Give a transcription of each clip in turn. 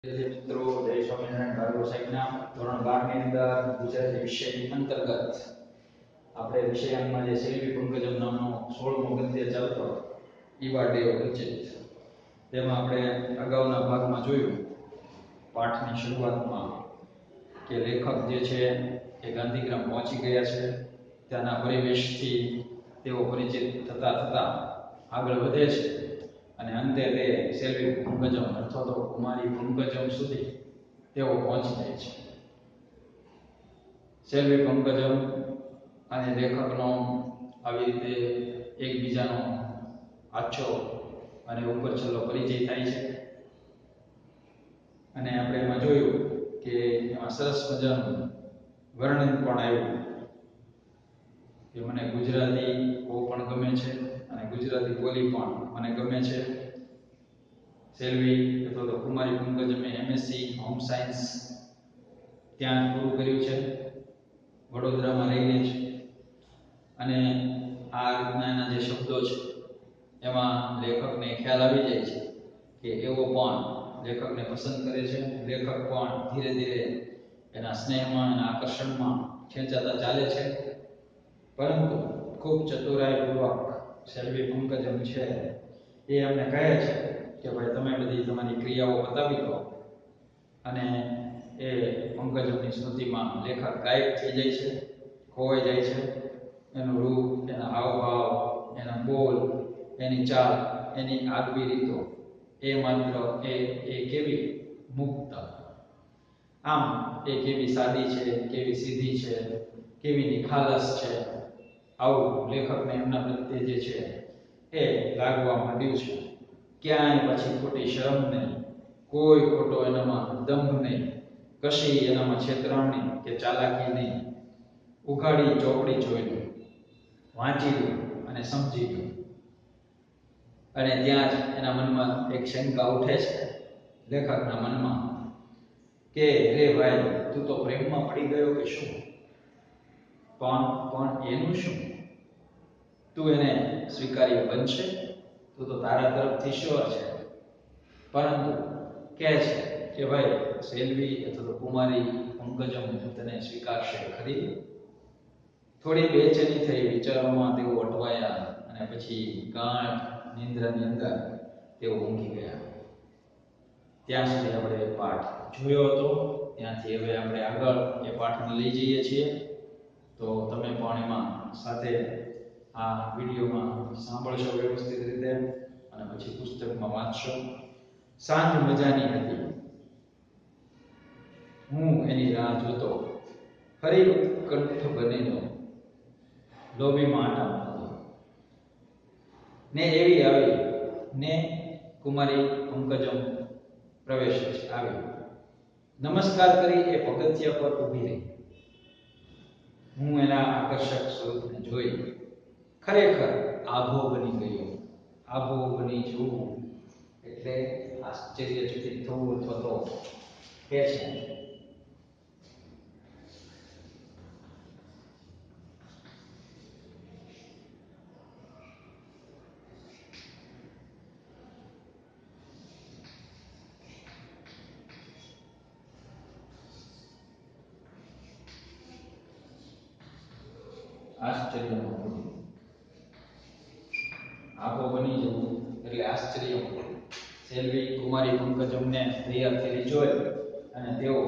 મિત્રો, જય સ્વામિનારાયણ. ભાર્ગવ સાહેબના ધોરણ 12 ની અંદર ગુજરાતી વિષયની અંતર્ગત આપણે વિષયાંકમાં જે શૈલ્વી પંકજમ નામનો 16મો ગદ્ય ચાલતો ઈવાડેવ રચિત, તેમાં આપણે અગાઉના ભાગમાં જોયું પાઠની શરૂઆતમાં કે લેખક જે છે એ ગાંધીગ્રામ પહોંચી ગયા છે. ત્યાંના પરિવેશથી તેઓ પરિચિત થતા થતા આગળ વધે છે અને અંતે તે શૈલ્વી પંકજમ અથવા તો કુમારી પંકજમ સુધી તેઓ પહોંચી જાય છે. શૈલ્વી પંકજમ અને લેખકનો આવી રીતે એકબીજાનો આછો અને ઉપર છેલ્લો પરિચય થાય છે. અને આપણે એમાં જોયું કે એમાં સરસ મજાનું વર્ણન પણ આવ્યું કે મને ગુજરાતી પણ ગમે છે અને ગુજરાતી બોલી પણ મને ગમે છે. શૈલ્વી અથવા તો કુમારી પંકજમે એમએસસી હોમ સાયન્સ ત્યાં પૂરું કર્યું છે, વડોદરામાં રહીને જ. અને આ રીતના જે શબ્દો છે એમાં લેખકને ખ્યાલ આવી જાય છે કે એવો પણ લેખકને પસંદ કરે છે. લેખક પણ ધીરે ધીરે એના સ્નેહમાં એના આકર્ષણમાં ખેંચાતા ચાલે છે. પરંતુ ખૂબ ચતુરાઈપૂર્વક શૈલ્વી પંકજમ છે એ અમને કહે છે કે ભાઈ તમે બધી તમારી ક્રિયાઓ બતાવી દો. અને એ પંકજમની સ્મૃતિમાં લેખક ગાયબ થઈ જાય છે, ખોવાઈ જાય છે. એનું રૂપ, એના હાવભાવ, એના બોલ, એની ચાલ, એની આગવી રીતો, એ માત્ર એ કેવી મુક્ત, આમ એ કેવી સાદી છે, કેવી સીધી છે, કેવી નિખાલસ છે, આવું લેખકને એમના પ્રત્યે જે છે એ લાગવા માંડ્યું છે. ક્યાંય પછી ખોટી શરમ નહીં, કોઈ ખોટો એનામાં દંભ નહીં, કશી એનામાં છેતરામણી કે ચાલાકી નહીં. ઉઘાડી ચોપડી જોઈ લો, વાંચી લો અને સમજી લો. અને ત્યાં જ એના મનમાં એક શંકા ઉઠે છે લેખકના મનમાં કે રે ભાઈ, તું તો પ્રેમમાં પડી ગયો કે શું? પણ એનું શું? તું એને સ્વીકાર્ય બનશે? તું તો તારા તરફથી શ્યોર છે. પરંતુ કહે છે કે ભાઈ શૈલ્વી અથવા તો કુમારી પંકજમ તને સ્વીકારશે ખરી? થોડી બેચેની થઈ, વિચારોમાં તેઓ અટવાયા અને પછી ગાઢ નિંદ્રાની અંદર તેઓ ઊંઘી ગયા. ત્યાં સુધી આપણે પાઠ જોયો હતો. ત્યાંથી હવે આપણે આગળ એ પાઠને લઈ જઈએ છીએ. તો તમે પણ એમાં સાથે આ વિડીયોમાં સાંભળશો વ્યવસ્થિત રીતે અને પછી પુસ્તકમાં વાંચશો. સાંજ મજાની હતી, હું એની રાહ જોતો, ફરી કંઠ બનેલો લોભીમાં આટા મારતો. ને એવી આવી ને કુમારી પંકજમ પ્રવેશે છે, આવી નમસ્કાર કરી એ પગથિયા પર ઊભી રહી. હું એના આકર્ષક સ્વરૂપને જોઈ ખરેખર આભો બની ગયો. આભો બની જવું એટલે આશ્ચર્યચકિત થવું અથવા તો કે છે આશ્ચર્યમાં પડવું. આભો બની જવું એટલે આશ્ચર્યમાં પડવું. શૈલ્વી કુમારી પંકજમને તૈયાર થયેલી જોઈ અને તેઓ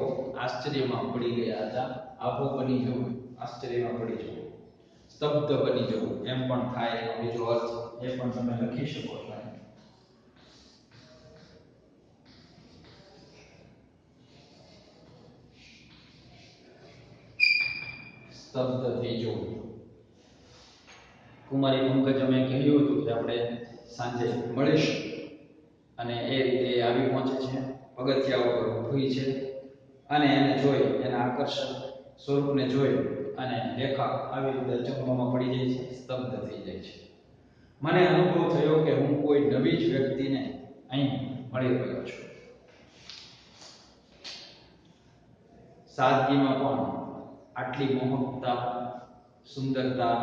આશ્ચર્યમાં પડી ગયા હતા. આભો બની જવું, આશ્ચર્યમાં પડી જવું. સ્તબ્ધ બની જવું એમ પણ થાય. એનો બીજો અર્થ એ પણ તમે લખી શકો છો. સ્તબ્ધ થઈ જવું. કુમારી પંકજમે કહ્યું હતું કે આપણે સાંજે મળીશું અને એ રીતે આવી પહોંચે છે. પગથિયા ઉપર ઊભી છે અને એને જોઈ, એના આકર્ષક સ્વરૂપને જોઈ અને લેખક આવી રીતે અચંબામાં પડી જાય છે, સ્તબ્ધ થઈ જાય છે. મને અનુભવ થયો કે હું કોઈ નવી જ વ્યક્તિને અહીં મળી રહ્યો છું. સાદગીમાં પણ આટલી મોહકતા, સુંદરતા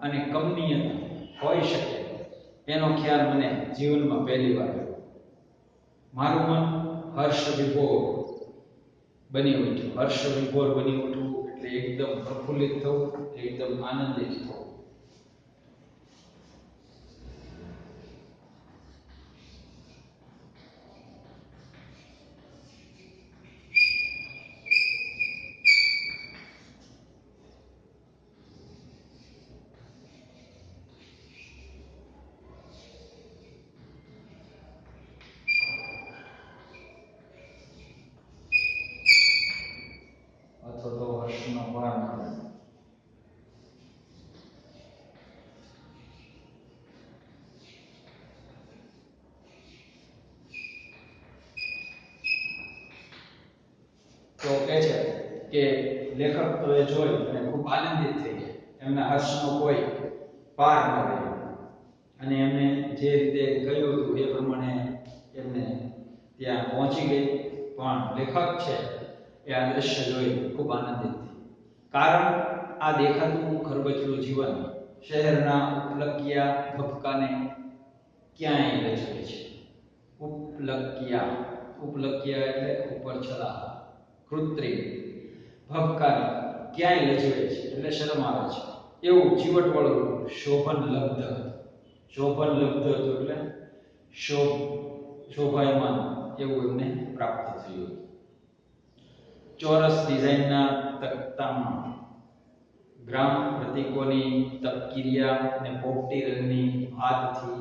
અને કમનીયતા હોઈ શકે એનો ખ્યાલ મને જીવનમાં પહેલી વાર આવ્યો. મારું મન હર્ષ વિભોર બની ઉઠ્યું. હર્ષ વિભોર બની ઉઠવું એટલે એકદમ પ્રફુલ્લિત થવું, એકદમ આનંદિત થવું. અથવા તો હર્ષનો ભાર મળે. તો કહે છે કે લેખક તો એ જોઈ અને ખૂબ આનંદિત થઈ ગયા. એમના હર્ષનો કોઈ પાર ન રહ્યો અને એમને જે રીતે કહ્યું હતું એ પ્રમાણે એમને ત્યાં પહોંચી ગઈ. પણ લેખક છે એ આ દ્રશ્ય જોઈ ખૂબ આનંદિત થઈ. કારણ આ દેખાતું ખરબચડું જીવન શહેરના ઉપલક્યા ભપકાને ક્યાંય રચે છે. ઉપલક્યા એટલે ઉપર છલા, કૃત્રિમ, ભપકાને ક્યાંય લજવે છે એટલે શરમ આવે છે એવું ચીવટવાળું શોભન લબ્ધ એટલે શોભાયમાન એવું એમને પ્રાપ્ત થયું. ચોરસ ડિઝાઇનના તખ્તામાં ગ્રામ પ્રતીકોની તપકીરિયા અને પોપટી રંગની હાથથી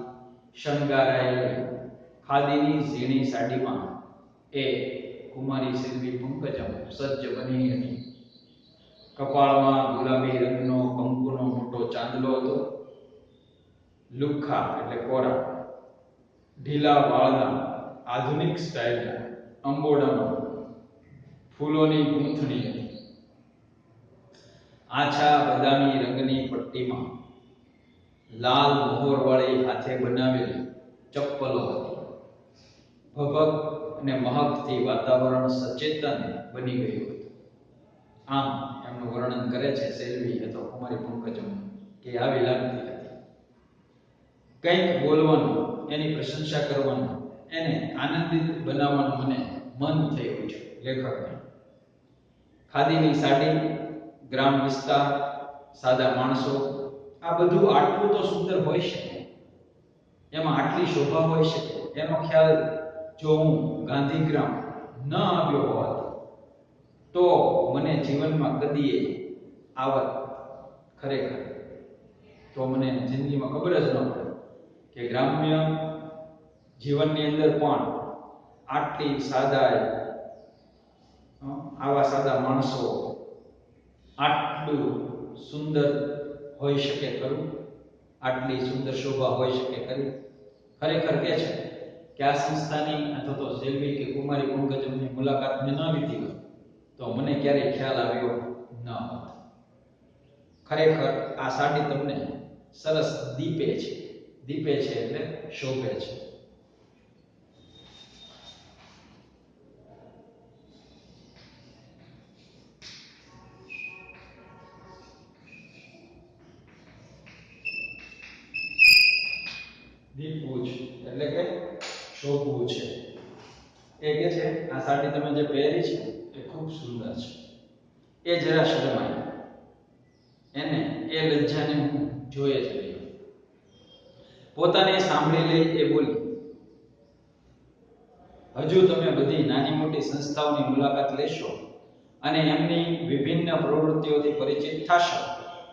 શણગારાયેલી ખાદીની ઝીણી સાડીમાં એ કુમારી સેલ્વી પંકજમ સજ્જ બની હતી. કપાળમાં ગુલાબી રંગનો કંકુનો મોટો ચાંદલો હતો. લુખ્ખા એટલે કોરા ઢીલા વાળના આધુનિક સ્ટાઇલના અંબોડામાં ફૂલોની ગૂંથણી હતી. આછા બદામી રંગની પટ્ટીમાં લાલ મોહરવાળી હાથે બનાવેલી ચપ્પલો હતી. ભભક અને મહકથી વાતાવરણ સચેતન બની ગયું હતું. આમ એમનું વર્ણન કરે છે સેલ્વી અથવા કુમારી પંકજમ કે આવી લાગતી હતી. કંઈક બોલવાનું, એની પ્રશંસા કરવાનું, એને આનંદિત બનાવવાનું મને મન થઈ ઉઠ્યું. લેખકને ખાદીની સાડી, ગ્રામ વિસ્તાર, સાદા માણસો, આ બધું આટલું તો સુંદર હોઈ શકે, એમાં આટલી શોભા હોઈ શકે, એનો ખ્યાલ જો હું ગાંધીગ્રામ ન આવ્યો હોત તો મને જીવનમાં કદીએ આવત. ખરેખર તો મને જિંદગીમાં ખબર જ ન પડે કે ગ્રામ્ય જીવનની અંદર પણ આટલી આવા સાદા માણસો આટલું સુંદર હોઈ શકે ખરું, આટલી સુંદર શોભા હોઈ શકે ખરી. ખરેખર કે છે કે આ સંસ્થાની અથવા તો સેલ્વી કે કુમારી પંકજમની મુલાકાત મેં ન લીધી હોય તો મને ક્યારેય ખ્યાલ આવ્યો ન હોત. ખરેખર આ સાડી તમને સરસ દીપે છે એટલે શોભે છે. દીપવું છે એટલે કે શોભવું છે. એ કે છે આ સાડી તમે જે પહેરી છે એ ખૂબ સુંદર છે. એ જરા શરમાય, એને એ લજ્જાને હું જોઈએ જ નહીં. પોતાને સાંભળી લઈ એ બોલી, હજુ તમે બધી નાની મોટી સંસ્થાઓની મુલાકાત લેશો અને એમની વિભિન્ન પ્રવૃત્તિઓથી પરિચિત થશો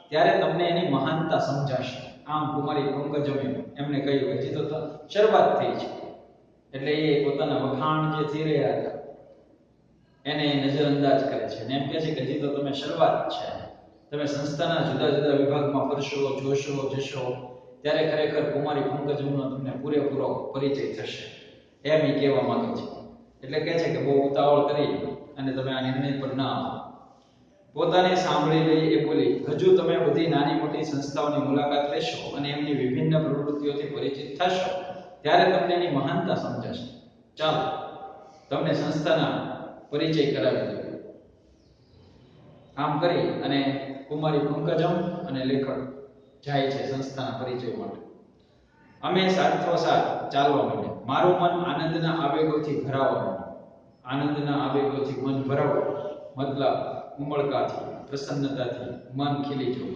ત્યારે તમને એની મહાનતા સમજાશે. આમ કુમારી પંકજમે એમને કહ્યું હજી તો શરૂઆત થઈ છે. એટલે એ પોતાના વખાણ જે થઈ રહ્યા હતા એને નજરઅંદાજ કરે છે અને એમ કહે છે કે હજી તો તમે શરૂઆત છે. તમે સંસ્થાના જુદા જુદા વિભાગમાં ફરશો, જોશો, જશો ત્યારે ખરેખર કુમારી પંકજમનો તમને પૂરેપૂરો પરિચય થશે. એમ એ કહેવા માંગે છે. એટલે કહે છે કે બહુ ઉતાવળ કરી અને તમે આ નિર્ણય પર ના આવો. પોતાને સાંભળી લઈ એ બોલી, હજુ તમે બધી નાની મોટી સંસ્થાઓની મુલાકાત લેશો અને એમની વિભિન્ન પ્રવૃત્તિઓથી પરિચિત થશો ત્યારે તમને એની મહાનતા સમજાશે. ચાલો તમને સંસ્થાના પરિચય કરાવી દઉં. આમ કરી અને કુમારી પંકજમ અને લેખક જાય છે સંસ્થાના પરિચય માટે. અમે સાથોસાથ ચાલવા માંડ્યા. મારું મન આનંદના આવેગોથી ભરાવા માંડ્યું. આનંદના આવેગોથી મન ભરાવું, મતલબ ઉમળકાથી, પ્રસન્નતાથી મન ખીલી જવું.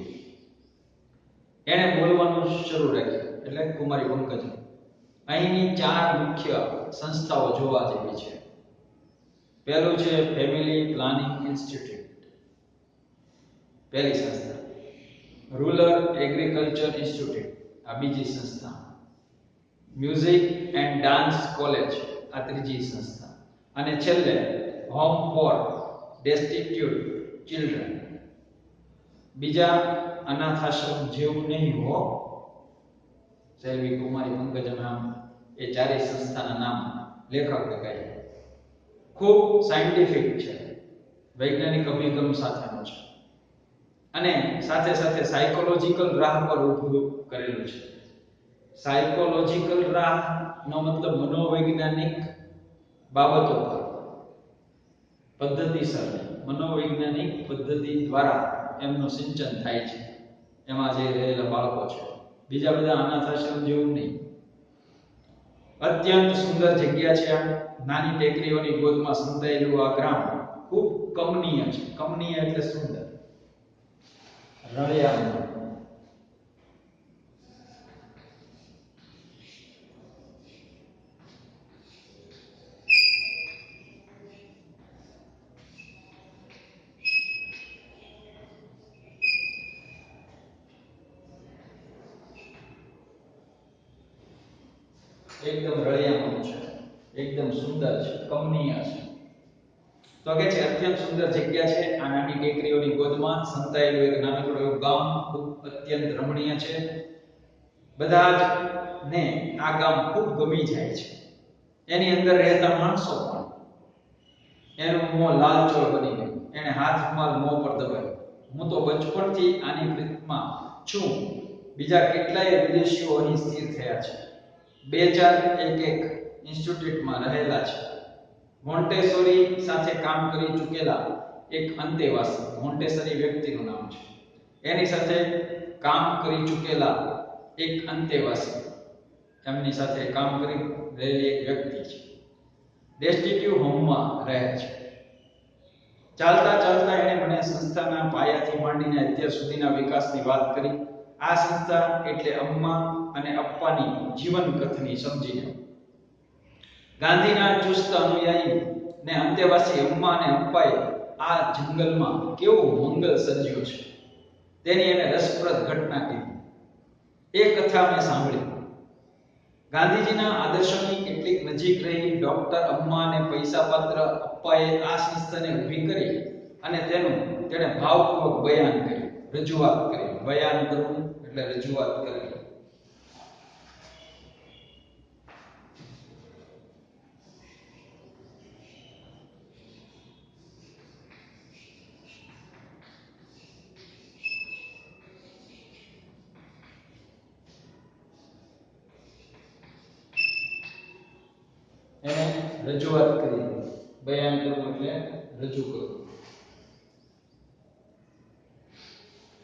એણે બોલવાનું શરૂ રાખ્યું, એટલે કુમારી પંકજ. અહીંની 4 મુખ્ય સંસ્થાઓ જોવા જેવી છે. પહેલું છે ફેમિલી પ્લાનિંગ ઇન્સ્ટિટ્યૂટ, પહેલી સંસ્થા. રૂરલ એગ્રીકલ્ચર ઇન્સ્ટિટ્યૂટ, આ બીજી સંસ્થા. મ્યુઝિક એન્ડ ડાન્સ કોલેજ, આ ત્રીજી સંસ્થા. અને છેલ્લે હોમ ફોર ડેસ્ટિટ્યુટ ચિલ્ડ્રન. બીજા અનાથાશ્રમ જેવું નહીં હો. સેલ્વી કુમારી પંકજ નામ એ 4 સંસ્થાના નામ લેખક લગાય. ખૂબ સાયન્ટિફિક છે, વૈજ્ઞાનિક અભિગમ સાથેનો છે, અને સાથે સાથે સાયકોલોજીકલ રાહ પર ઊભું કરેલું છે. સાયકોલોજીકલ રાહ નો મતલબ મનોવૈજ્ઞાનિક બાબતો પર પદ્ધતિસર મનોવૈજ્ઞાનિક પદ્ધતિ દ્વારા એમનું સિંચન થાય છે. એમાં જે રહેલા બાળકો છે, બીજા બધા અનાથાશ્રમ જેવું નહીં. અત્યંત સુંદર જગ્યા છે આ. નાની ટેકરીઓની ગોદમાં સંતાયેલું આ ગ્રામ ખૂબ કમનીય છે. કમનીય એટલે સુંદર, રળિયામણું. એકદમ રળિયામણું છે, એકદમ સુંદર છે, કમનીય છે. તો કે છે અત્યંત સુંદર જગ્યા છે. આ નાની ટેકરીઓની ગોદમાં સંતાયેલું એક નાનકડું એવું ગામ ખૂબ અત્યંત રમણીય છે. બધા જ ને આ ગામ ખૂબ ગમી જાય છે. એની અંદર રહેતા માણસો પણ. એનું મોં લાલચોળ બની ગયું. એને હાથ રૂમાલ મોં પર દબાવ્યો. હું તો બચપણથી આની પ્રીતમાં છું. બીજા કેટલાય વિદેશીઓ અહીં સ્થિર થયા છે. 2-4 એક ઇન્સ્ટિટ્યૂટમાં રહેલા છે. મોન્ટેસોરી સાથે કામ કરી ચૂકેલા એક અંતેવાસી, મોન્ટેસરી વ્યક્તિનું નામ છે, એની સાથે કામ કરી ચૂકેલા એક અંતેવાસી, એમની સાથે કામ કરી રહેલી એક વ્યક્તિ છે. ડેસ્ટિટ્યુટ હોમમાં રહે છે. ચાલતા ચાલતા એણે મને સંસ્થાના પાયાથી માંડીને અત્યાર સુધીના વિકાસની વાત કરી. આ સંસ્થા એટલે અમ્મા અને અપ્પાની જીવન કથની સમજીને ગાંધીના ચુસ્ત અનુયાયી ને અંતેવાસી અમ્મા અને અપ્પાએ આ જંગલમાં કેવો મંગલ સર્જ્યો છે તેની એને રસપ્રદ ઘટના કીધી. એ કથા મેં સાંભળી. ગાંધીજીના આદર્શોની કેટલીક નજીક રહી ડોક્ટર અમ્મા અને પૈસાપાત્ર અપ્પાએ આ સંસ્થાને ઊભી કરી અને તેણે ભાવપૂર્વક બયાન કર્યું, રજૂઆત કરી. બયાન કરવું એટલે રજૂઆત કરવી. એને રજૂઆત કરી. બયાન કરવું એટલે રજૂ કરવું.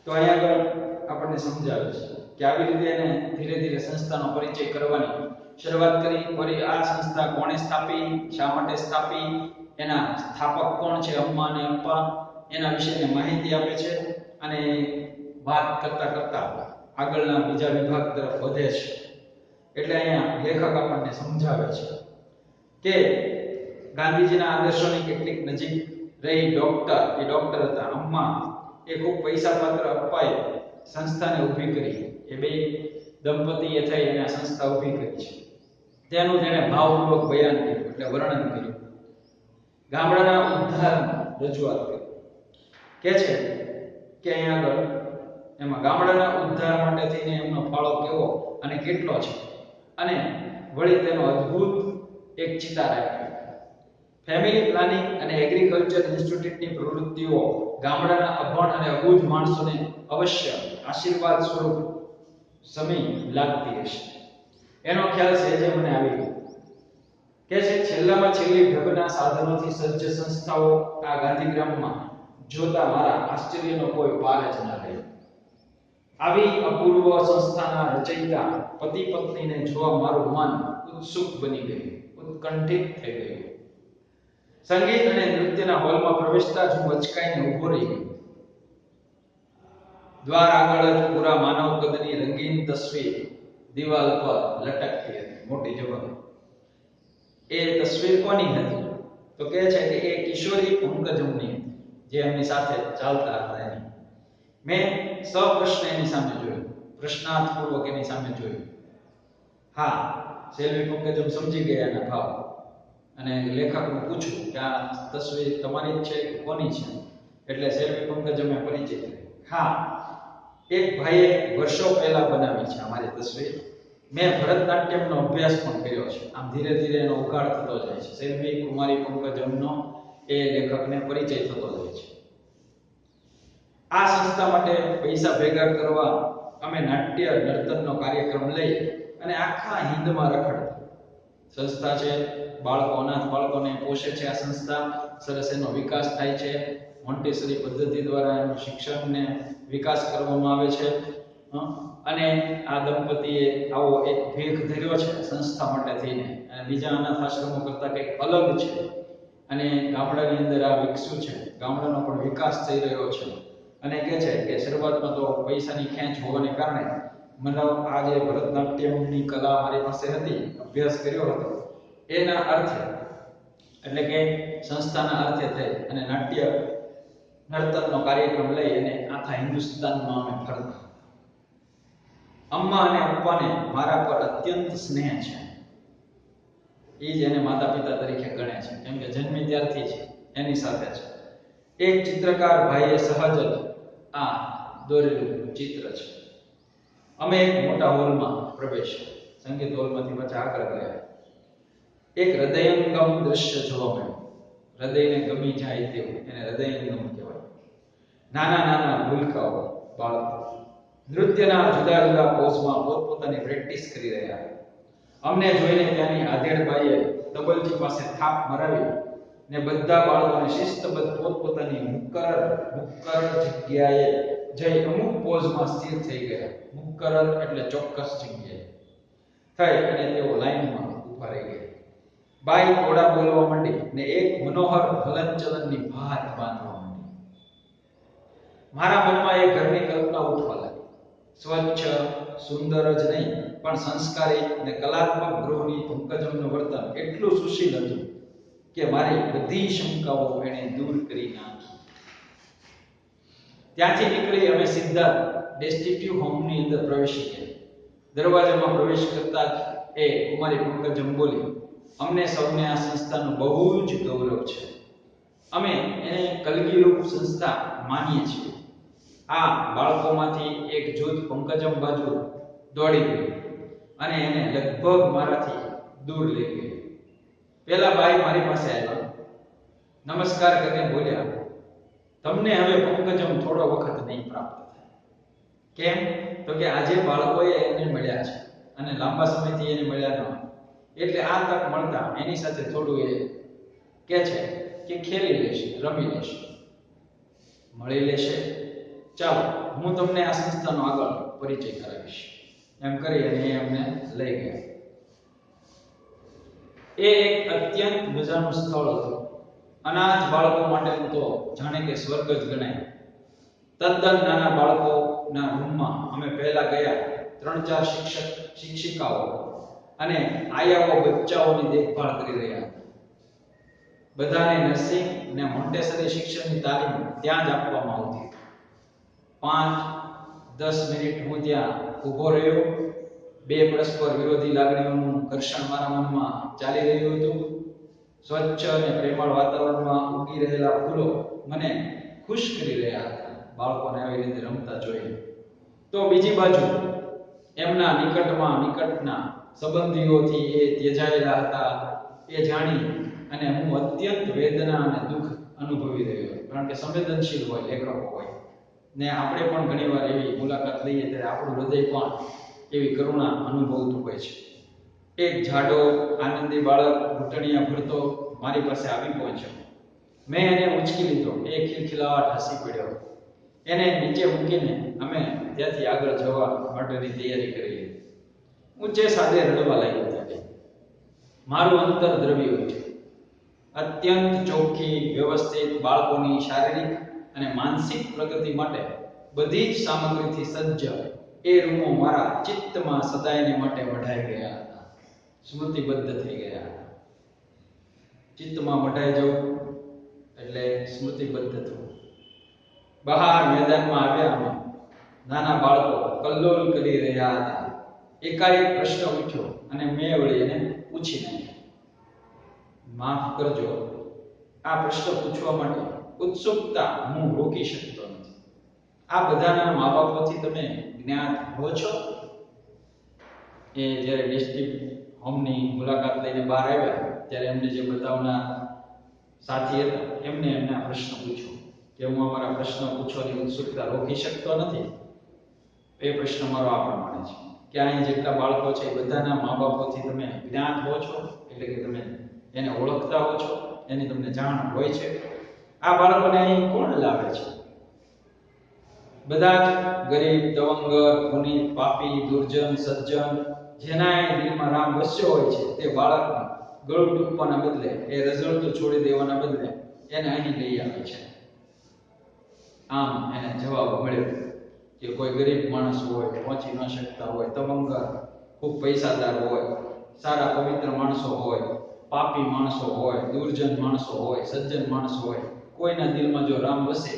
તો અહીંયા આગળ આપણને સમજાવે છે કે આવી રીતે એને ધીરે ધીરે સંસ્થાનો પરિચય કરવાની શરૂઆત કરી. વળી આ સંસ્થા કોણે સ્થાપી, શા માટે સ્થાપી, એના સ્થાપક કોણ છે, અમ્મા અને અપ્પા, એના વિશેની માહિતી આપે છે. અને વાત કરતા કરતા આગળના બીજા વિભાગ તરફ વધે છે. એટલે અહીંયા લેખક આપણને સમજાવે છે કે ગાંધીજીના આદર્શોની કેટલીક નજીક રહી ડોક્ટર હતા અમ્મા, એ ખૂબ પૈસાપાત્ર અપ્પાએ સંસ્થાને ઊભી કરી. એ બે દંપતીએ થઈ અને સંસ્થા ઊભી કરી છે. તેનું તેણે ભાવપૂર્વક બયાન કર્યું, એટલે વર્ણન કર્યું. ગામડાના ઉદ્ધારમાં રજૂઆત કરી. કે છે કે અહીંયા આગળ એમાં ગામડાના ઉદ્ધાર માટે થઈને એમનો ફાળો કેવો અને કેટલો છે, અને વળી તેનો અદ્ભુત એક ચિતાર આપ્યો. ફેમિલી પ્લાનિંગ અને એગ્રીકલ્ચર ઇન્સ્ટિટ્યૂટની પ્રવૃત્તિઓ ગામડાના અભણ અને અબૂધ માણસોને અવશ્ય આશીર્વાદ સ્વરૂપ સમય લાગતી હશે. એનો ખ્યાલ છે જે મને આવી ગયો. કે છે છેલ્લામાં છેલ્લી ઢબના સાધનોથી સજ્જ સંસ્થાઓ આ ગાંધીગ્રામમાં જોતા મારા આશ્ચર્યનો કોઈ પાર જ ન રહ્યો. આવી અપૂર્વ સંસ્થાના રચયિતા પતિ પત્નીને જોવા મારું મન ઉત્સુક બની ગયું, ઉત્કંઠિત થઈ ગયું. સંગીત અને નૃત્યના હોલમાં પ્રવેશતા જ હું અચકાઈને ઊભો રહી ગયો. દ્વાર આગળ જ પૂરા માનવ કદની રંગીન તસવીર દિવાલ પર લટકતી હતી, મોટી જબર. એ તસવીર કોની હતી? તો કહે છે કે એ કિશોરી પંકજમની હતી, જે એમની સાથે ચાલતા હતા એની. મેં સપ્રશ્ન એની સામે જોયું, પ્રશ્નાર્થપૂર્વક એની સામે જોયું. હા, સેલ્વી પંકજમ સમજી ગયા એના ભાવ અને લેખકને પૂછ્યું કે આ તસવીર તમારી જ છે કે કોની છે? એટલે સેલ્વી પંકજમે પરિચય કર્યો. હા, એક ભાઈએ વર્ષો પહેલા બનાવી છે અમારી તસવીર. મેં ભરતનાટ્યમનો અભ્યાસ પણ કર્યો છે. આમ ધીરે ધીરે એનો ઉઘાડ થતો જાય છે. સેલ્વી કુમારી પંકજમનો એ લેખકને પરિચય થતો જાય છે. આ સંસ્થા માટે પૈસા ભેગા કરવા અમે નાટ્ય નર્તનનો કાર્યક્રમ લઈ અને આખા હિંદમાં રખડતા. સંસ્થા છે, બાળકો, અનાથ બાળકોને પોષે છે. આ સંસ્થા સરસ એનો વિકાસ થાય છે. મોન્ટેસરી પદ્ધતિ દ્વારા એનું શિક્ષણને વિકાસ કરવામાં આવે છે. અને આ દંપતીએ આવો એક ભેખ ધર્યો છે સંસ્થા માટે થઈને, અને બીજા અનાથ આશ્રમો કરતા કંઈક અલગ છે. અને ગામડાની અંદર આ વિકસ્યું છે, ગામડાનો પણ વિકાસ થઈ રહ્યો છે. અને કહે છે કે શરૂઆતમાં તો પૈસાની ખેંચ હોવાને કારણે મને આ જે ભરતનાટ્યમની કલા મારી પાસે હતી, અભ્યાસ કર્યો હતો, એના અર્થે એટલે કે સંસ્થાના અર્થે થઈ અને નાટ્ય નર્તનનો કાર્યક્રમ લઈ અને આખા હિન્દુસ્તાનમાં અમે ફરતા. અમ્મા અને પપ્પાને મારા પર અત્યંત સ્નેહ છે. એ જ એને માતા પિતા તરીકે ગણે છે, કેમ કે જન્મી ત્યારથી છે એની સાથે છે. એક ચિત્રકાર ભાઈએ સહજ જ આ દોરેલું ચિત્ર છે. અમે એક મોટા હોલમાં પ્રવેશ્યા. સંગીત હોલમાંથી પાછા આગળ ગયા. એક હૃદયંગમ દ્રશ્ય જોવા મળ્યું. હૃદયને ગમી જાય તેવું, એને હૃદયંગમ કહેવાય. નાના નાના ભૂલકાઓ, બાળકો નૃત્યના જુદા જુદા પોઝમાં પોતપોતાની પ્રેક્ટિસ કરી રહ્યા હતા. અમને જોઈને ત્યાંની આધેડબાઈએ તબલચી પાસે થાપ મરાવી ને બધા બાળકોને શિસ્તબદ્ધ પોતપોતાની મુક્કર જગ્યાએ જઈ અમુક પોઝમાં સ્થિર થઈ ગયા. મુક્કર એટલે ચોક્કસ જગ્યાએ થઈ અને તેઓ લાઈનમાં ઊભા રહી ગયા. બાઈ ઘોડા બોલવા માંડી ને એક મનોહર હલનચલનની ભાત બાંધવા માંડી. મારા મનમાં એ ઘરની કલ્પના ઉઠવા લાગી. સ્વચ્છ, સુંદર જ નહીં પણ સંસ્કારી અને કલાત્મક ગૃહની પંકજમનું વર્તન એટલું સુશીલ હતું કે મારી બધી શંકાઓ એણે દૂર કરી નાખી. ત્યાંથી નીકળી અમે સીધા ડેસ્ટિટ્યુ હોમની અંદર પ્રવેશી ગયા. દરવાજામાં પ્રવેશ કરતા જ એ કુમારી પંકજમ બોલી, અમને સૌને આ સંસ્થાનું બહુ જ ગૌરવ છે. અમે એને કલગીરૂપ સંસ્થા માનીએ છીએ. આ બાળકોમાંથી એક જૂથ પંકજમ બાજુ દોડી ગયું અને એને લગભગ મારાથી દૂર લઈ ગયું. પેલા બાઈ મારી પાસે આવ્યા, નમસ્કાર કરીને બોલ્યા, તમને હવે પંકજમ થોડો વખત નહીં પ્રાપ્ત થાય. કેમ? તો કે આજે બાળકોએ એને મળ્યા છે અને લાંબા સમયથી એને મળ્યા ન, એટલે આ તક મળતા એની સાથે થોડું એ કહે છે કે ખેલી લેશે, રમી લેશે, મળી લેશે. ચાલો, હું તમને આ સંસ્થાનો આગળ પરિચય કરાવીશ. એમ કરી અને એ અમને લઈ ગયા. એ એક અત્યંત મજાનું સ્થળ હતું. અનાથ બાળકો માટેનું તો જાણે કે સ્વર્ગ જ ગણાય. તદ્દન નાના બાળકોના રૂમમાં અમે પહેલા ગયા. 3-4 શિક્ષિકાઓ અને આયાઓ બચ્ચાઓની દેખભાળ કરી રહ્યા હતા. બધાને નર્સિંગ અને મોન્ટેસરી શિક્ષણની તાલીમ ત્યાં જ આપવામાં આવતી. 5-10 મિનિટ હું ત્યાં ઊભો રહ્યો. બે પરસ્પર વિરોધી લાગણીઓનું ઘર્ષણ મારા મનમાં ચાલી રહ્યું હતું. સ્વચ્છ અને પ્રેમળ વાતાવરણમાં ઉગી રહેલા ફૂલો મને ખુશ કરી રહ્યા હતા બાળકોને આવી રીતે રમતા જોઈને. તો બીજી બાજુ એમના નિકટના સંબંધીઓથી એ ત્યજાયેલા હતા એ જાણી અને હું અત્યંત વેદના અને દુઃખ અનુભવી રહ્યો હતો. કારણ કે સંવેદનશીલ હોય લેખકો હોય ને આપણે પણ ઘણીવાર એવી મુલાકાત લઈએ ત્યારે આપણું હૃદય પણ એવી કરુણા અનુભવતું હોય છે. એક જાડો આનંદી બાળક ઘૂંટણિયા ભરતો મારી પાસે આવી પહોંચ્યો. મેં એને ઉંચકી લીધો. એ ખિલખિલાટ હસી પડ્યો. એને નીચે મૂકીને અમે ત્યાંથી આગળ જવા માટેની તૈયારી કરી. ઊંચે સાદે રડવા લાગ્યો. ત્યારે મારું અંતર દ્રવી ઉઠ્યું અત્યંત ચોખ્ખી વ્યવસ્થિત બાળકોની શારીરિક અને માનસિક પ્રગતિ માટે બધી જ સામગ્રીથી સજ્જ એ રૂમો મારા ચિત્તમાં સદાયને માટે વઢાઈ ગયા હતા, સ્મૃતિબદ્ધ થઈ ગયા હતા. ચિત્તમાં વઢાઈ જવું એટલે સ્મૃતિબદ્ધ થવું. બહાર મેદાનમાં આવ્યા અમે નાના બાળકો કલ્લોલ કરી રહ્યા હતા. એકાએક પ્રશ્ન ઉઠ્યો અને મેં વળી એને પૂછી નાખ્યો. માફ કરજો, આ પ્રશ્ન પૂછવા માટે ઉત્સુકતા હું રોકી શકતો નથી. આ બધાના મા બાપોથી તમે જ્ઞાત હો છો? એ જ્યારે ડિસ્ટ્રિક્ટ હોમની મુલાકાત લઈને બહાર આવ્યા ત્યારે એમને જે બતાવનાર સાથી હતા એમને આ પ્રશ્ન પૂછ્યો કે હું અમારા પ્રશ્ન પૂછવાની ઉત્સુકતા રોકી શકતો નથી. એ પ્રશ્ન મારો આ પ્રમાણે છે કે અહીં જેટલા બાળકો છે એ બધાના મા બાપોથી તમે જ્ઞાત હો છો, એટલે કે તમે એને ઓળખતા હો છો, એની તમને જાણ હોય છે? આ બાળકોને અહીં કોણ લાવે છે? બધા જ ગરીબ, દવંગર, પુનિત, પાપી, દુર્જન, સજ્જન, જેના દિલમાં રામ વસ્યો હોય છે તે બાળકને ગળું ટૂંપવાના બદલે, એ રઝળતું છોડી દેવાના બદલે એને અહીં લઈ આવે છે. આમ એને જવાબ મળ્યો કે કોઈ ગરીબ માણસ હોય, પહોંચી ન શકતા હોય, દવંગર, ખૂબ પૈસાદાર હોય, સારા પવિત્ર માણસો હોય, પાપી માણસો હોય, દુર્જન માણસો હોય, સજ્જન માણસો હોય, કોઈના દિલમાં જો રામ વસે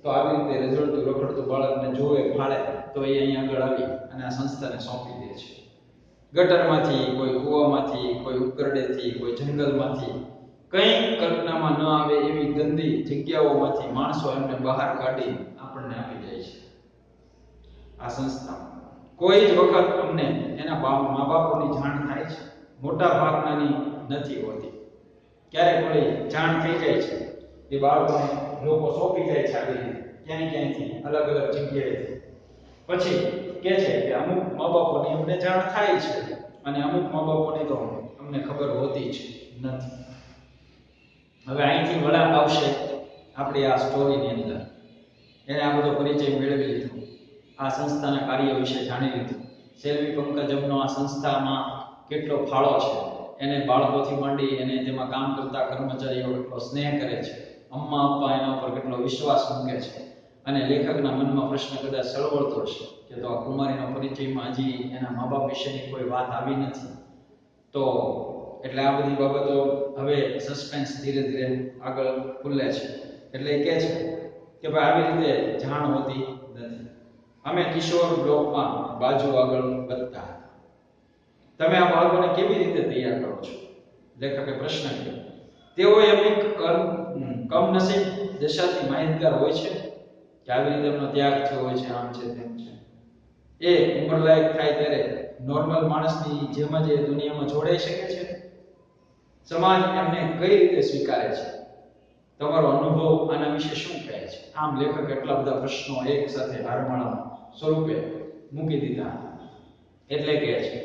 તો આવી રીતે રઝળતું રખડતું બાળકને જોવે ફાળે તો એ અહીં આગળ આવી અને આ સંસ્થાને સોંપી દે છે. ગટરમાંથી, કોઈ કૂવામાંથી, કોઈ ઉકરડેથી, કોઈ જંગલમાંથી, કંઈ કલ્પનામાં ન આવે એવી ગંદી જગ્યાઓમાંથી માણસો એમને બહાર કાઢી આપણને આપી જાય છે આ સંસ્થા. કોઈ જ વખત અમને એના મા બાપોની જાણ થાય છે? મોટા ભાગનાની નથી હોતી. ક્યારેક વળી જાણ થઈ જાય છે એ બાળકોને લોકો સોંપી જાય છે આવી રીતે ક્યાંયથી અલગ અલગ જગ્યાએથી. પછી કે છે કે અમુક મા બાપોની અમને જાણ થાય છે અને અમુક મા બાપોની તો અમને ખબર હોતી જ નથી. હવે અહીંથી વળાંક આવશે આપણી આ સ્ટોરીની અંદર. એને આ બધો પરિચય મેળવી લીધો, આ સંસ્થાના કાર્ય વિશે જાણી લીધું, સેલ્વી પંકજમનો આ સંસ્થામાં કેટલો ફાળો છે, એને બાળકોથી માંડી એને તેમાં કામ કરતા કર્મચારીઓ કેટલો સ્નેહ કરે છે, અમ્મા અપ્પા એના ઉપર કેટલો વિશ્વાસ મૂકે છે. અને લેખકના મનમાં પ્રશ્ન કદાચ સળવળતો હશે કે તો આ કુમારીનો પરિચયમાં હજી એના મા બાપ વિશેની કોઈ વાત આવી નથી, તો એટલે આ બધી બાબતો હવે સસ્પેન્સ ધીરે ધીરે આગળ ખુલે છે. એટલે એ કહે છે કે ભાઈ આવી રીતે જાણ હોતી નથી. અમે કિશોર બ્લોકમાં બાજુ આગળ વધતા હતા. તમે આ બાળકોને કેવી રીતે તૈયાર કરો છો? લેખકે પ્રશ્ન કર્યો. તેઓ એમની કમનસીબ દશાથી માહિતગાર હોય છે કે આવી રીતે એમનો ત્યાગ થયો હોય છે, આમ છે તેમ છે. એ ઉંમરલાયક થાય ત્યારે નોર્મલ માણસની જેમ જ એ દુનિયામાં જોડાઈ શકે છે? સમાજ એમને કઈ રીતે સ્વીકારે છે? તમારો અનુભવ આના વિશે શું કહે છે? આમ લેખક એટલા બધા પ્રશ્નો એક સાથે હારમાળા સ્વરૂપે મૂકી દીધા. એટલે કહે છે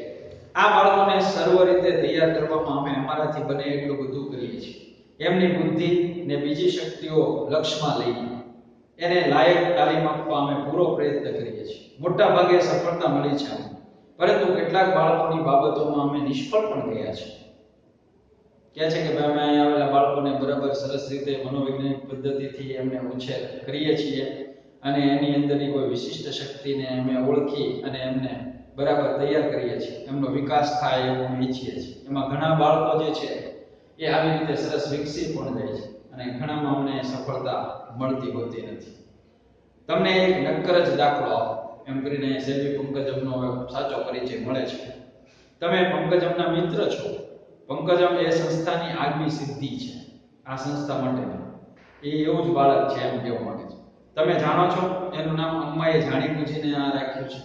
આ બાળકોને સર્વ રીતે તૈયાર કરવામાં અમે અમારાથી બને એટલું બધું કરીએ છીએ. એમની બુદ્ધિ ને બીજી શક્તિઓ લક્ષ્યમાં લઈએ, એને લાયક તાલીમ આપવા અમે પૂરો પ્રયત્ન કરીએ છીએ. મોટા ભાગે સફળતા મળી છે અમને, પરંતુ કેટલાક બાળકોની બાબતોમાં અમે નિષ્ફળ પણ ગયા છીએ. કહે છે કે ભાઈ અમે અહીં આવેલા બાળકોને બરાબર સરસ રીતે મનોવૈજ્ઞાનિક પદ્ધતિથી એમને ઉછેર કરીએ છીએ અને એની અંદરની કોઈ વિશિષ્ટ શક્તિને અમે ઓળખી અને એમને બરાબર તૈયાર કરીએ છીએ. એમનો વિકાસ થાય એવું અમે ઈચ્છીએ છીએ. એમાં ઘણા બાળકો જે છે એ આવી રીતે સરસ વિકસી પણ જાય છે અને ઘણામાં અમને સફળતા મળતી હોતી નથી. તમને એક નક્કર જ દાખલો આપો એમ કરીને સેલ્વી પંકજમનો સાચો પરિચય મળે છે. તમે પંકજમના મિત્ર છો. પંકજમ એ સંસ્થાની આગવી સિદ્ધિ છે આ સંસ્થા માટેની. એ એવું જ બાળક છે એમ કહેવા માંગે છે. તમે જાણો છો એનું નામ અમ્માએ જાણી બૂજીને આ રાખ્યું છે.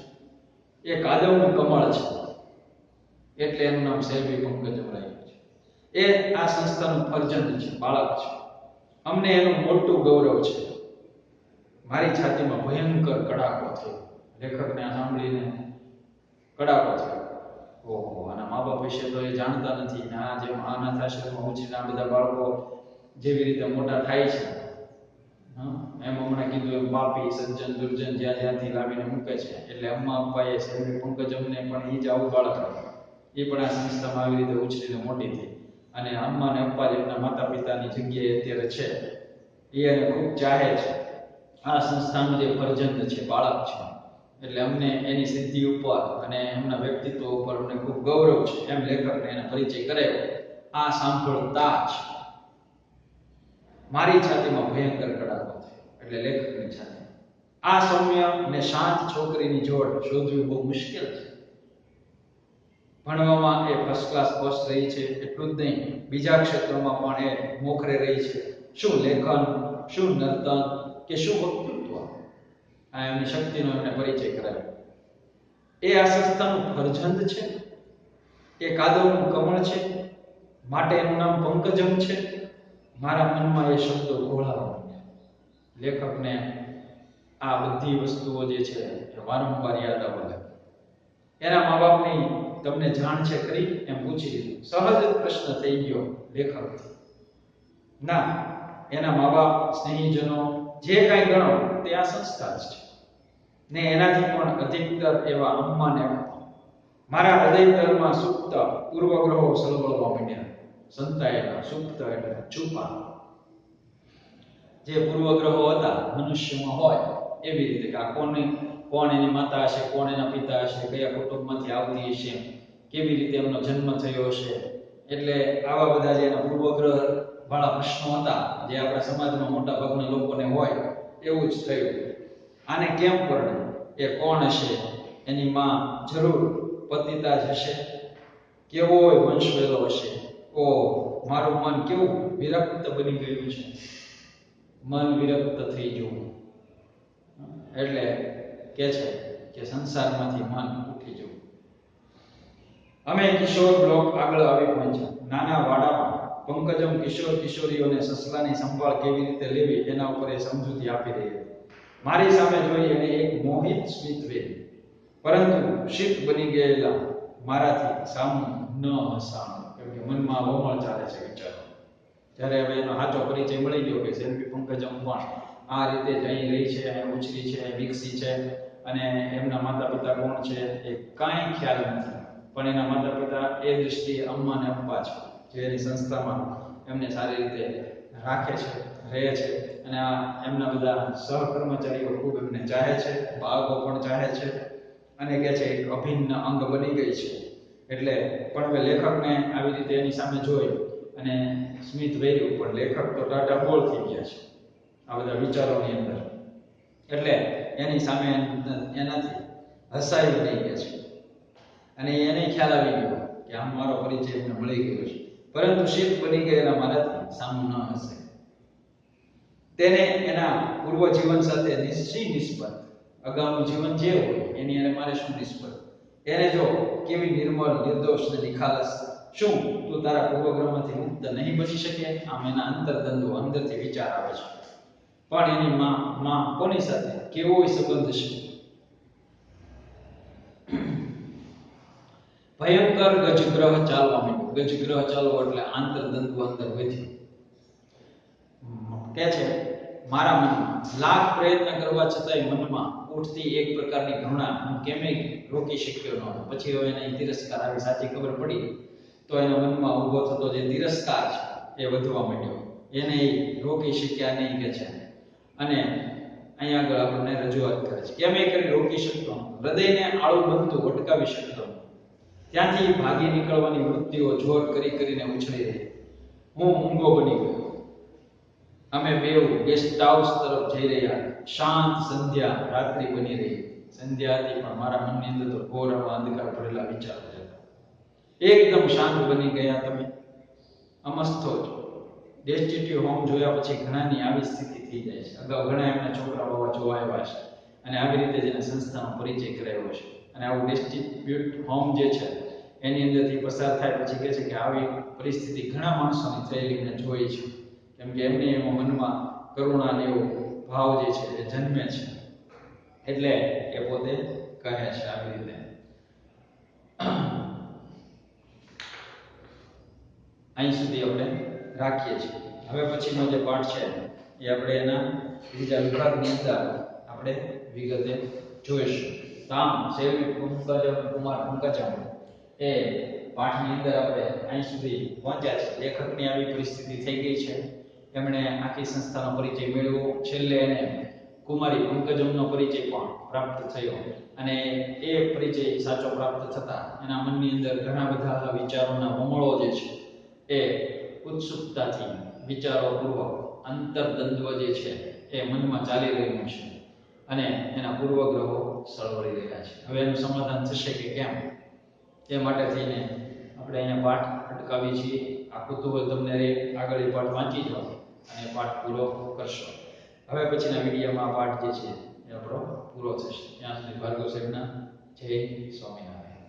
એ કાદવનું કમળ છે એટલે એનું નામ સેલ્વી પંકજમ રાખ્યું છે. એ આ સંસ્થાનું ફરજંદ છે, બાળક છે. અમને એનું મોટું ગૌરવ છે. મારી છાતીમાં ભયંકર કડાકો થયો. લેખકને આ સાંભળીને કડાકો થયો. ઓહો, આના મા બાપ વિશે તો એ જાણતા નથી ને આ જેમ અનાથ આશ્રમમાં ઉછીને આ બધા બાળકો જેવી રીતે મોટા થાય છે, એમ હમણાં કીધું એમ પાપી, સજ્જન, દુર્જન જ્યાં જ્યાંથી લાવીને મૂકે છે. એટલે અમ્મા અપ્પાએ સેલ્વી પંકજમને પણ એ જ આવું બાળક હતું. એ પણ આ સંસ્થામાં આવી રીતે ઉછરીને મોટી થઈ અને અમ્મા અને અપ્પા જેમના માતા પિતાની જગ્યાએ અત્યારે છે એ એને ખૂબ ચાહે છે. આ સંસ્થાનું જે ફરજંદ છે, બાળક છે, એટલે અમને એની સિદ્ધિ ઉપર અને એમના વ્યક્તિત્વ ઉપર અમને ખૂબ ગૌરવ છે એમ લેખકને એને પરિચય કરાવ્યો. આ સાંભળતા જ મારી છાતીમાં ભયંકર કડાકો થયો, એટલે લેખકની છાતી. આ સૌમ્ય અને શાંત છોકરીની જોડ શોધવી બહુ મુશ્કેલ છે. ભણવામાં એ ફર્સ્ટ ક્લાસ પાસ રહી છે, એટલું જ નહીં બીજા ક્ષેત્રોમાં પણ એ મોખરે રહી છે. શું લેખન, શું નર્તન કે શું વક્તૃત્વ, આ એમની શક્તિનો એમને પરિચય કરાવ્યો. એ આ સંસ્થાનું ફરજંદ છે, એ કાદવનું કમળ છે, માટે એનું નામ પંકજમ છે. મારા મનમાં એ શબ્દો ઘોળાવા માંડ્યા. લેખકને આ બધી વસ્તુઓ જે છે એ વારંવાર યાદ આવવા લાગી. એના મા બાપની તમને જાણ છે ખરી એમ પૂછી લીધું. સહજ પ્રશ્ન થઈ ગયો લેખકથી. ના, એના મા બાપ, સ્નેહીજનો જે કાંઈ ગણો તે આ સંસ્થા જ છે ને એનાથી પણ અધિકતર એવા અમ્મા ને અપ્પા. મારા હૃદયતલમાં સુપ્ત પૂર્વગ્રહો સળવળવા માંડ્યા. સંતાયેલા, સુપ્ત એટલે છુપા જે પૂર્વગ્રહો હતા મનુષ્યમાં હોય એવી રીતે કે આ કોણ એની માતા હશે, કોણ એના પિતા હશે, કયા કુટુંબમાંથી આવતી હશે, કેવી રીતે એમનો જન્મ થયો હશે. એટલે આવા બધા જે એના પૂર્વગ્રહ વાળા પ્રશ્નો હતા જે આપણા સમાજમાં મોટા ભાગના લોકોને હોય એવું જ થયું. આને કેમ પરણે, એ કોણ હશે, એની માં જરૂર પતિતા જ હશે, કેવો વંશ વેલો હશે. ઓ મારું મન કેવું વિરક્ત બની ગયું છે, મન વિરક્ત થઈ ગયું. એટલે કે છે કે સંસારમાંથી મન ઉઠી જવું. અમે કિશોર બ્લોક આગળ આવી પહોંચ્યા. નાના વાડામાં પંકજમ કિશોર કિશોરીઓને સસલાની સંભાળ કેવી રીતે લેવી એના ઉપર એ સમજૂતી આપી રહી હતી. મારી સામે જોઈ એને એક મોહિત સ્મિત વેરી, પરંતુ શીત બની ગયેલા મારાથી સામું ન હસાણું, કેમ કે મનમાં વમળ ચાલે છે વિચારો. જ્યારે હવે એનો સાચો પરિચય મળી ગયો કે શેલ્ફી પંકજમ પણ આ રીતે જ અહીં રહી છે, અહીં ઉછરી છે, વિકસી છે, અને એમના માતા પિતા કોણ છે એ કાંઈ ખ્યાલ નથી. પણ એના માતા પિતા એ દૃષ્ટિએ અમ્મા અને અપ્પા છે, જે એની સંસ્થામાં એમને સારી રીતે રાખે છે, રહે છે, અને આ એમના બધા સહકર્મચારીઓ ખૂબ એમને ચાહે છે, બાળકો પણ ચાહે છે, અને કે છે એક અભિન્ન અંગ બની ગઈ છે. એટલે પણ હવે લેખકને આવી રીતે એની સામે જોઈ અને સ્મિત વેર્યું, પણ લેખક તો ટાટા બોળ થઈ ગયા છે આ બધા વિચારોની અંદર. એટલે એની સામે એનાથી હસાયું નહીં કે છે, અને એને ખ્યાલ આવી ગયો કે આમ મારો પરિચય એમને મળી ગયો છે. પરંતુ શીત બની ગયેલા મારાથી સામું ન હશે. તેને એના પૂર્વ જીવન સાથે નિસ્બત, અગાઉનું જીવન જે હોય એની એને મારે શું નિસ્બત. એને જો કેવી નિર્મળ, નિર્દોષ ને નિખાલસ, શું તું તારા પૂર્વગ્રહમાંથી મુક્ત નહીં બની શકે? આમ એના અંતર્દ્વંદ્વો અંદરથી વિચાર આવે છે. પણ એની માં કોની સાથે કેવો સંબંધ છે? ભયંકર ગજગ્રહ ચાલવા માંડ્યો. ગજગ્રહ ચાલવો એટલે આંતરદ્વંદ્વ અંદર વધ્યું. કે છે મારા મનમાં લાખ પ્રયત્ન કરવા છતાંય મનમાં ઉઠતી એક પ્રકારની ઘૃણા હું કેમે રોકી શક્યો ન હતો. પછી હવે એને તિરસ્કાર આવી સાચી ખબર પડી તો એના મનમાં ઊભો થતો જે તિરસ્કાર છે એ વધવા માંડ્યો. એને રોકી શક્યા નહીં કે છે. અને અહીંયા આગળ આપણને રજૂઆત કરે છે કેમ એ કરી રોકી શકતો, હૃદયને આળું બનતું અટકાવી શકતો, ત્યાંથી ભાગી નીકળવાની વૃત્તિઓ જોર કરીને ઉછળી રહી. હું ઊંઘો બની ગયો. અમે બેઉ ગેસ્ટ હાઉસ તરફ જઈ રહ્યા. શાંત સંધ્યા રાત્રિ બની રહી. સંધ્યા હતી પણ મારા મનની અંદર તો ઘોર અંધકાર ભરેલા વિચારો હતા. એકદમ શાંત બની ગયા તમે. અમસ્તો જ ડેસ્ટિટ્યુ હોમ જોયા પછી ઘણાની આવી સ્થિતિ થઈ જાય છે. અગાઉ ઘણા એમના છોકરાઓ જોવા આવ્યા છે અને આવી રીતે જેને સંસ્થાનો પરિચય કરાવ્યો છે. અને આવું ડેસ્ટિટ્યુટ હોમ જે છે એની અંદરથી પસાર થાય પછી કહે છે કે આવી પરિસ્થિતિ ઘણા માણસોની થયેલી મેં જોઈ છે. કેમ કે એમની એમાં મનમાં કરુણા ને એવો ભાવ જે છે એ જન્મે છે. એટલે એ પોતે કહે છે આવી રીતે. અહીં સુધી આપણે રાખીએ છીએ. હવે પછીનો જે પાઠ છે એ આપણે એના ત્રીજા વિભાગની અંદર આપણે વિગતે જોઈશું. તામ સેવી કુમાર પંકજમ એ પાઠની અંદર આપણે અહીં સુધી પહોંચ્યા છે. લેખકની આવી પરિસ્થિતિ થઈ ગઈ છે. એમણે આખી સંસ્થાનો પરિચય મેળવ્યો. છેલ્લે એને કુમારી પંકજમનો પરિચય પણ પ્રાપ્ત થયો અને એ પરિચય સાચો પ્રાપ્ત થતા એના મનની અંદર ઘણા બધા વિચારોના વમળો જે છે એ ઉત્સુકતાથી વિચારોપૂર્વક અંતર્દ્વંદ્વ જે છે એ મનમાં ચાલી રહ્યું છે અને એના પૂર્વગ્રહો સળવળી રહ્યા છે. હવે એનું સમાધાન થશે કે કેમ એ માટે થઈને આપણે અહીંયા પાઠ અટકાવી છીએ. આ કુતૂહલ તમને રહે, આગળ એ પાઠ વાંચી જાઓ અને પાઠ પૂરો કરશો. હવે પછીના વિડીયોમાં આ પાઠ જે છે એ આપણો પૂરો થશે. ત્યાં સુધી ભાર્ગવ સાહેબના જય સ્વામિનારાયણ.